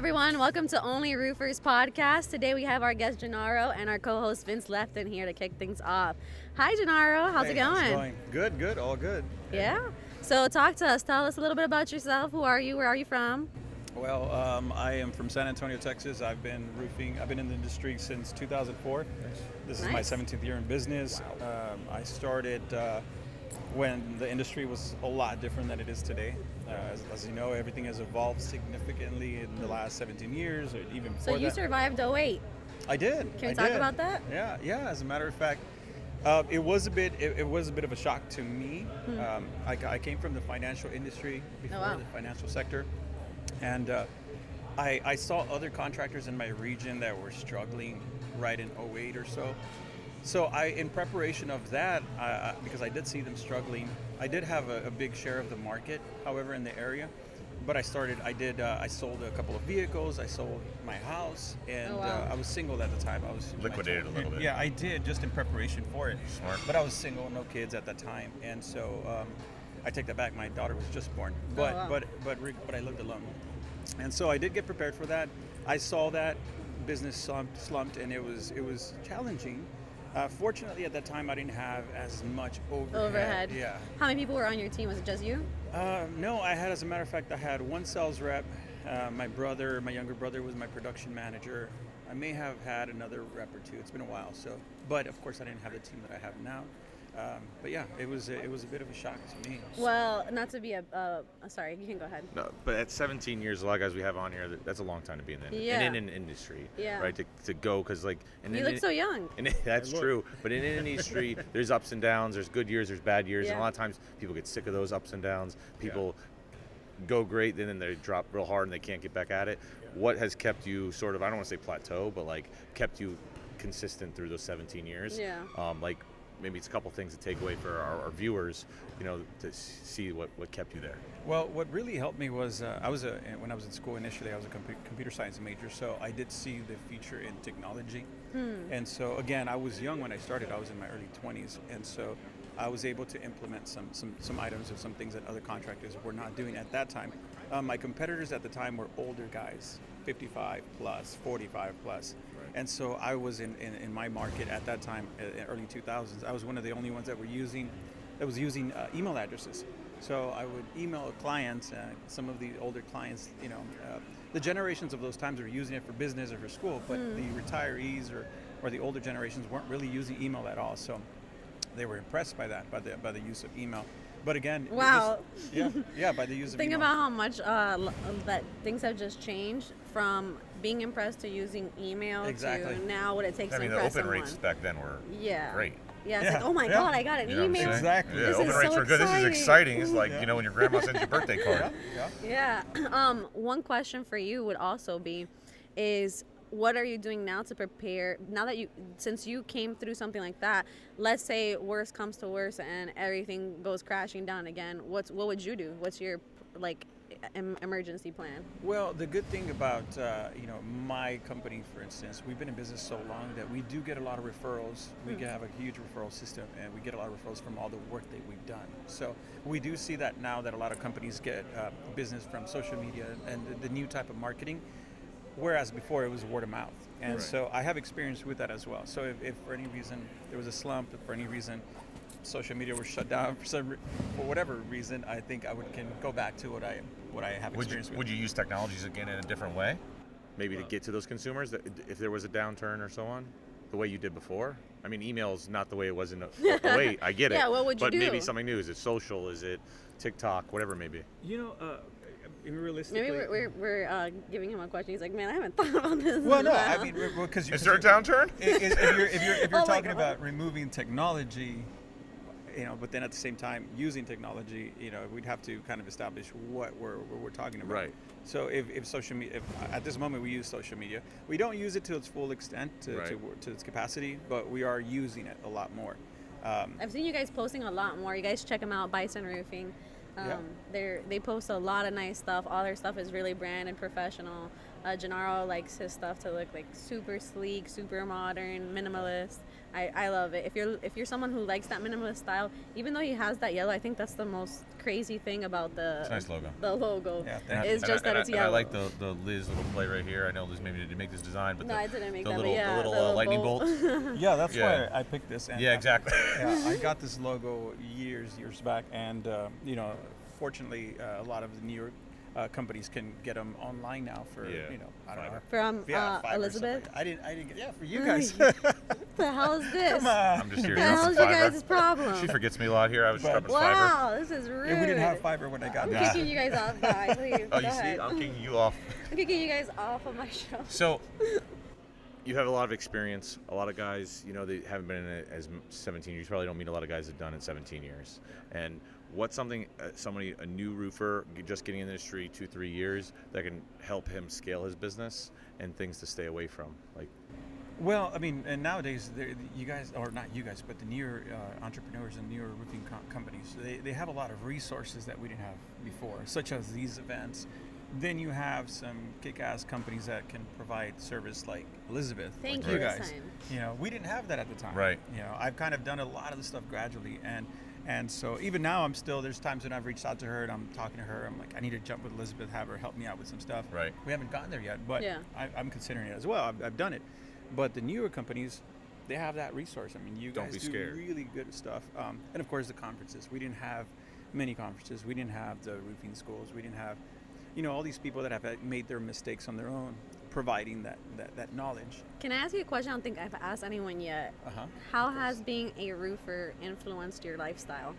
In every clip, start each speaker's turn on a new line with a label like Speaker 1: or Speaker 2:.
Speaker 1: everyone. Welcome to OnlyRoofers podcast. Today we have our guest Genaro and our co-host Vince Lefton here to kick things off. Hi, Genaro. How's it going?
Speaker 2: Good. All good.
Speaker 1: Yeah. So talk to us. Tell us a little bit about yourself. Who are you? Where are you from?
Speaker 2: Well, I am from San Antonio, Texas. I've been in the industry since 2004. This is my 17th year in business. I started when the industry was a lot different than it is today. As you know, everything has evolved significantly in the last 17 years, or even before that.
Speaker 1: So you survived 08.
Speaker 2: I did.
Speaker 1: Can we talk about that?
Speaker 2: Yeah. As a matter of fact, it was a bit of a shock to me. I came from the financial industry before, the financial sector, and I saw other contractors in my region that were struggling right in 08 or so. So in preparation of that, because I did see them struggling, I did have a big share of the market, however, in the area. But I sold a couple of vehicles, I sold my house, and I was single at the time. I was
Speaker 3: liquidated a little bit.
Speaker 2: Yeah, I did, just in preparation for it.
Speaker 3: Smart.
Speaker 2: But I was single, no kids at that time, and so I take that back. My daughter was just born, but I lived alone, and so I did get prepared for that. I saw that business slumped, and it was challenging. Fortunately, at that time, I didn't have as much overhead. Yeah.
Speaker 1: How many people were on your team? Was it just you?
Speaker 2: No, as a matter of fact, I had one sales rep. My younger brother was my production manager. I may have had another rep or two. It's been a while. But of course, I didn't have the team that I have now. But yeah, it was a bit of a shock to me.
Speaker 1: Well, not to be sorry, you can go ahead.
Speaker 3: No, but at 17 years, a lot of guys we have on here, that's a long time to be in an industry, right? To go, because
Speaker 1: you look so young.
Speaker 3: And that's true, but in an industry, there's ups and downs. There's good years, there's bad years, and a lot of times people get sick of those ups and downs. People go great, then they drop real hard and they can't get back at it. What has kept you sort of, I don't want to say plateau, but like kept you consistent through those 17 years?
Speaker 1: Yeah.
Speaker 3: Maybe it's a couple things to take away for our viewers, to see what kept you there.
Speaker 2: Well, what really helped me was when I was in school initially, I was a computer science major, so I did see the future in technology. And so again, I was young when I started. I was in my early 20s, and so I was able to implement some items or some things that other contractors were not doing at that time. My competitors at the time were older guys, 55 plus, 45 plus. And so I was in my market at that time, early 2000s. I was one of the only ones that was using email addresses. So I would email clients, some of the older clients, the generations of those times were using it for business or for school, but the retirees or the older generations weren't really using email at all. So they were impressed by that, by the use of email. But again,
Speaker 1: wow.
Speaker 2: By the use of
Speaker 1: Think
Speaker 2: email.
Speaker 1: about how much that things have just changed from being impressed to using email to now what it takes to impress
Speaker 3: the open
Speaker 1: someone.
Speaker 3: rates back then were great.
Speaker 1: Yeah, it's like, oh my God, I got an email.
Speaker 2: Exactly.
Speaker 3: Yeah,
Speaker 1: This
Speaker 3: open
Speaker 1: is
Speaker 3: rates
Speaker 1: so
Speaker 3: were good. This is exciting. It's like, when your grandma sends you a birthday card.
Speaker 1: Yeah. One question for you would also be, is what are you doing now to prepare, since you came through something like that, let's say worst comes to worst and everything goes crashing down again, what would you do? What's your emergency plan?
Speaker 2: Well, the good thing about my company, for instance, we've been in business so long that we do get a lot of referrals. We have a huge referral system, and we get a lot of referrals from all the work that we've done. So we do see that now that a lot of companies get business from social media and the new type of marketing, whereas before it was word of mouth. And so I have experience with that as well. So if for any reason there was a slump, if for any reason social media was shut down for whatever reason, I think I can go back to what I have experience with.
Speaker 3: Would you use technologies again in a different way? Maybe to get to those consumers, if there was a downturn or so on, the way you did before? I mean, email's not the way it was in the way, I get it.
Speaker 1: Yeah, what would you do?
Speaker 3: But maybe something new. Is it social? Is it TikTok? Whatever it may be.
Speaker 2: Realistically,
Speaker 1: maybe we're giving him a question. He's like, man, I haven't thought about this.
Speaker 2: Well, no, I mean, because
Speaker 3: is there a downturn?
Speaker 2: If you're talking about removing technology, but then at the same time using technology, we'd have to kind of establish what we're talking about.
Speaker 3: Right.
Speaker 2: So if social media, at this moment we use social media, we don't use it to its full extent, to its capacity, but we are using it a lot more.
Speaker 1: I've seen you guys posting a lot more. You guys check them out, Bison Roofing. They post a lot of nice stuff. All their stuff is really brand and professional. Genaro likes his stuff to look like super sleek, super modern, minimalist. I love it. If you're someone who likes that minimalist style, even though he has that yellow, I think that's the most crazy thing about
Speaker 3: It's a nice logo.
Speaker 1: The logo.
Speaker 2: Yeah,
Speaker 1: It's just that it's yellow.
Speaker 3: I like the Liz little play right here. I know Liz maybe didn't make this design, but
Speaker 1: No, I didn't make
Speaker 3: the
Speaker 1: that,
Speaker 3: little,
Speaker 1: but yeah,
Speaker 3: the little lightning bolt.
Speaker 2: Yeah, that's
Speaker 3: Yeah.
Speaker 2: why I picked this. And
Speaker 3: Yeah, exactly.
Speaker 2: yeah, I got this logo years back, and fortunately, a lot of the New York companies can get them online now for I don't know.
Speaker 1: From
Speaker 2: Yeah, Fiverr,
Speaker 1: Elizabeth.
Speaker 2: stuff like that. I didn't get for you guys.
Speaker 1: What the hell is this?
Speaker 2: Come on.
Speaker 3: I'm just here.
Speaker 1: What the hell's your guys' problem?
Speaker 3: She forgets me a lot here. I was
Speaker 2: But-
Speaker 3: struck with Fiverr.
Speaker 1: Wow, this is rude.
Speaker 2: Yeah, we didn't have Fiverr when I got
Speaker 1: I'm
Speaker 2: this.
Speaker 1: kicking you guys off. Bye, please.
Speaker 3: Oh,
Speaker 1: Go
Speaker 3: you see?
Speaker 1: ahead.
Speaker 3: I'm kicking you off.
Speaker 1: I'm kicking you guys off of my show.
Speaker 3: So, you have a lot of experience. A lot of guys, they haven't been in it as 17 years. You probably don't meet a lot of guys that have done it 17 years. And what's something, a new roofer, just getting in the industry 2-3 years, that can help him scale his business and things to stay away from? Like,
Speaker 2: Well, I mean, and nowadays, you guys, or not you guys, but the newer entrepreneurs and newer roofing companies, they have a lot of resources that we didn't have before, such as these events. Then you have some kick-ass companies that can provide service like Elizabeth,
Speaker 1: Thank
Speaker 2: like
Speaker 1: you
Speaker 2: you
Speaker 1: this
Speaker 2: guys.
Speaker 1: time.
Speaker 2: We didn't have that at the time.
Speaker 3: Right.
Speaker 2: I've kind of done a lot of the stuff gradually, and so even now there's times when I've reached out to her and I'm talking to her. I'm like, I need to jump with Elizabeth, have her help me out with some stuff.
Speaker 3: Right.
Speaker 2: We haven't gotten there yet, but
Speaker 1: Yeah.
Speaker 2: I'm considering it as well. I've done it. But the newer companies, they have that resource. I mean, you
Speaker 3: Don't
Speaker 2: guys
Speaker 3: be
Speaker 2: do
Speaker 3: scared.
Speaker 2: really good stuff. And of course, the conferences. We didn't have many conferences. We didn't have the roofing schools. We didn't have, all these people that have made their mistakes on their own, providing that knowledge.
Speaker 1: Can I ask you a question? I don't think I've asked anyone yet.
Speaker 2: Uh-huh.
Speaker 1: How has being a roofer influenced your lifestyle?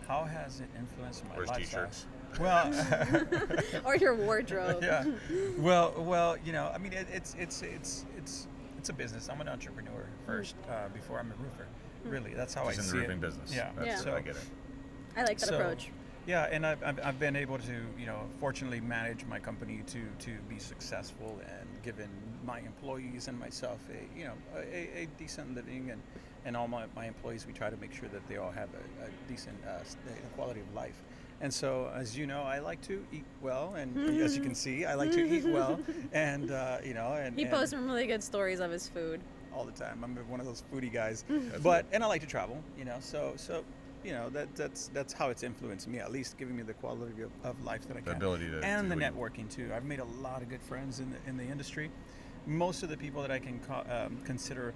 Speaker 2: How has it influenced my
Speaker 3: Where's
Speaker 2: lifestyle?
Speaker 3: t-shirts?
Speaker 2: Well,
Speaker 1: Or your wardrobe?
Speaker 2: yeah. Well, I mean, it's a business. I'm an entrepreneur first before I'm a roofer. Really, that's how
Speaker 3: Just
Speaker 2: I
Speaker 3: in
Speaker 2: see
Speaker 3: the
Speaker 2: it.
Speaker 3: roofing business.
Speaker 2: Yeah.
Speaker 3: That's,
Speaker 2: So
Speaker 3: I get it.
Speaker 1: I like that approach.
Speaker 2: Yeah, and I've been able to, fortunately manage my company to be successful and given my employees and myself a decent living, and all my employees, we try to make sure that they all have a decent quality of life. And so, as you know, I like to eat well, and as you can see, I like to eat well, and
Speaker 1: He posts some really good stories of his food.
Speaker 2: all the time. I'm one of those foodie guys, and I like to travel, so that's how it's influenced me, at least giving me the quality of life that I can.
Speaker 3: The ability to
Speaker 2: and the
Speaker 3: do it.
Speaker 2: networking too. I've made a lot of good friends in the industry. Most of the people that I can consider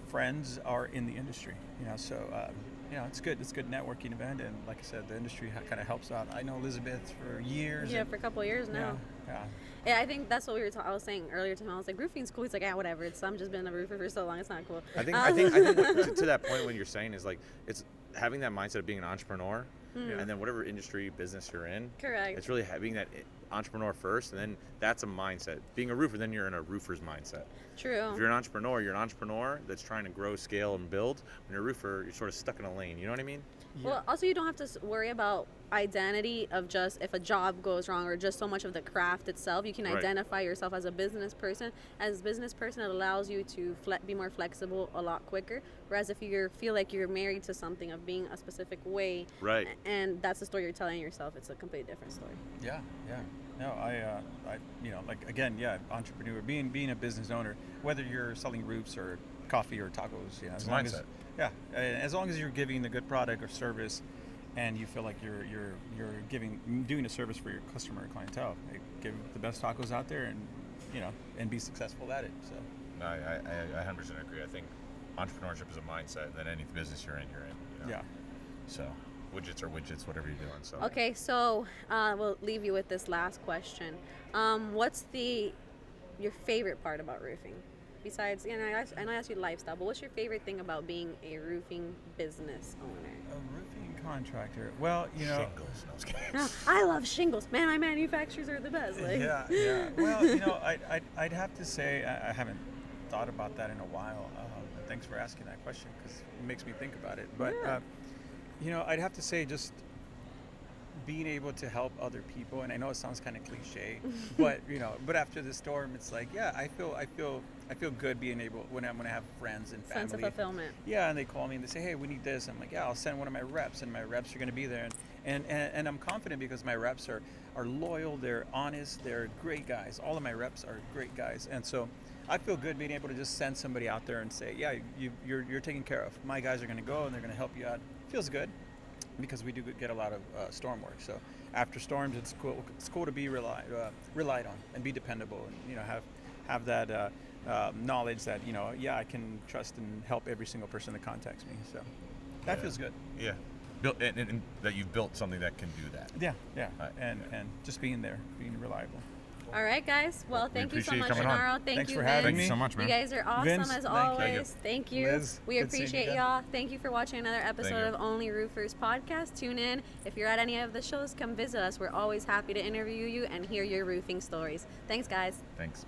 Speaker 2: friends are in the industry, so it's good. It's a good networking event, and like I said, the industry kind of helps out. I know Elizabeth for years.
Speaker 1: Yeah,
Speaker 2: and-
Speaker 1: for a couple of years now.
Speaker 2: Yeah.
Speaker 1: Yeah, I think that's what I was saying earlier to him. I was like, roofing's cool. He's like, yeah, whatever. I'm just been a roofer for so long. It's not cool.
Speaker 3: I think to that point, when you're saying is like, it's having that mindset of being an entrepreneur, and then whatever industry, business you're in.
Speaker 1: Correct.
Speaker 3: It's really having that entrepreneur first, and then that's a mindset. Being a roofer, then you're in a roofer's mindset.
Speaker 1: True.
Speaker 3: If you're an entrepreneur that's trying to grow, scale, and build. When you're a roofer, you're sort of stuck in a lane. You know what I mean?
Speaker 1: Well, also you don't have to worry about identity of just if a job goes wrong or just so much of the craft itself. You can
Speaker 3: Right.
Speaker 1: identify yourself as a business person. As a business person, it allows you to be more flexible a lot quicker. Whereas if you feel like you're married to something of being a specific way,
Speaker 3: Right.
Speaker 1: and that's the story you're telling yourself, it's a completely different story.
Speaker 2: Yeah. No, I like again, entrepreneur, being a business owner, whether you're selling roofs or coffee or tacos,
Speaker 3: It's
Speaker 2: as
Speaker 3: a
Speaker 2: long
Speaker 3: mindset.
Speaker 2: as long as you're giving a good product or service, and you feel like you're doing a service for your customer or clientele, give the best tacos out there, and be successful at it. So.
Speaker 3: No, I 100% agree. I think entrepreneurship is a mindset, and then any business you're in.
Speaker 2: Yeah.
Speaker 3: So, widgets are widgets, whatever you're doing. So.
Speaker 1: Okay, so we'll leave you with this last question. What's your favorite part about roofing? Besides, I asked you lifestyle, but what's your favorite thing about being a roofing business owner?
Speaker 2: A roofing contractor. Well,
Speaker 3: Shingles. No, I was kidding.
Speaker 1: I love shingles, man. My manufacturers are the best. Like.
Speaker 2: Yeah. Well, I'd have to say I haven't thought about that in a while. Thanks for asking that question because it makes me think about it. But I'd have to say just being able to help other people, and I know it sounds kind of cliche, but after the storm, it's like, I feel good being able when I have friends and family.
Speaker 1: Sense of fulfillment.
Speaker 2: Yeah, and they call me and they say, hey, we need this. I'm like, yeah, I'll send one of my reps, and my reps are going to be there, and I'm confident because my reps are loyal, they're honest, they're great guys. All of my reps are great guys, and so I feel good being able to just send somebody out there and say, yeah, you're taken care of. My guys are going to go and they're going to help you out. Feels good because we do get a lot of storm work. So after storms, it's cool to be relied on and be dependable, and have that knowledge that I can trust and help every single person that contacts me. So that feels good.
Speaker 3: Yeah. And that you've built something that can do that.
Speaker 2: Yeah. And just being there, being reliable.
Speaker 1: All right, guys. Well, thank you so
Speaker 3: appreciate
Speaker 1: much,
Speaker 3: you coming
Speaker 1: Genaro.
Speaker 3: on.
Speaker 1: Thank
Speaker 2: Thanks
Speaker 1: you,
Speaker 2: for
Speaker 1: Vince.
Speaker 2: having
Speaker 3: Thank you so much, man.
Speaker 1: You guys are awesome
Speaker 2: Vince,
Speaker 1: as
Speaker 2: thank you.
Speaker 1: always. Thank you.
Speaker 2: Liz,
Speaker 1: We
Speaker 2: good seeing you
Speaker 1: appreciate
Speaker 2: again.
Speaker 1: y'all. Thank you for watching another episode
Speaker 3: you.
Speaker 1: of OnlyRoofers podcast. Tune in. If you're at any of the shows, come visit us. We're always happy to interview you and hear your roofing stories. Thanks, guys.
Speaker 3: Thanks.